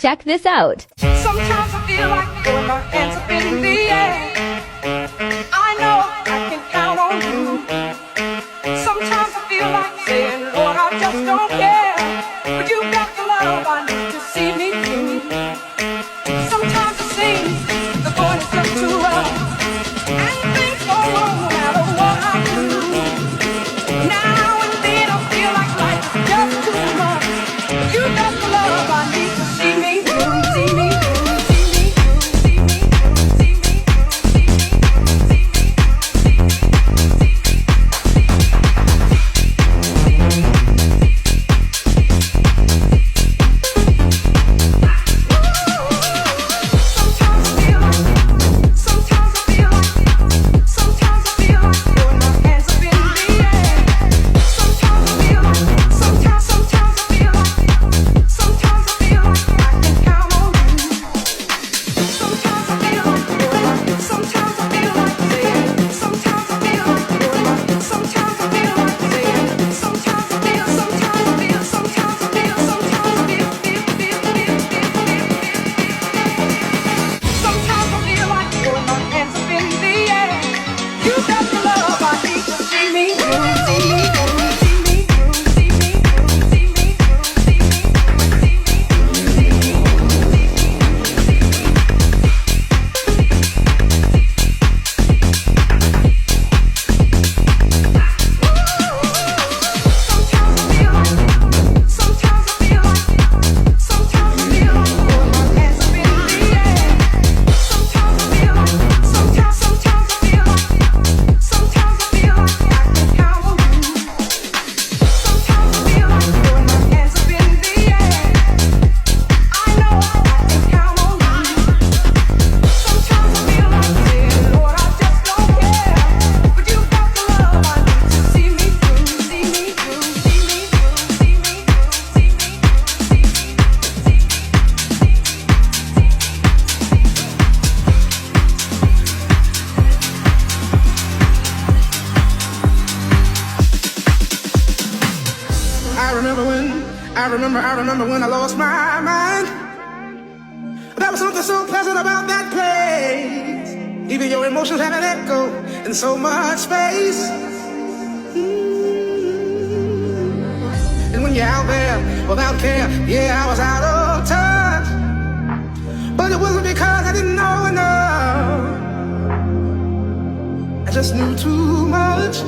Check this out. Sometimes I feel like throwing my hands up in the air. I know I can count on you. Sometimes I feel like saying, Lord, I just don't care. But you got the love I need to see me through. Sometimes it seems the going is just too rough, and things go wrong no matter what I do. Now and then I feel like life is just too much. But you got the love I need to see me through, see me through, see me through, see me through, see me through, see me through, see me I remember when I lost my mind. There was something so pleasant about that place. Even your emotions have an echo in so much space. And when you're out there without care, yeah, I was out of touch. But it wasn't because I didn't know enough. I just knew too much.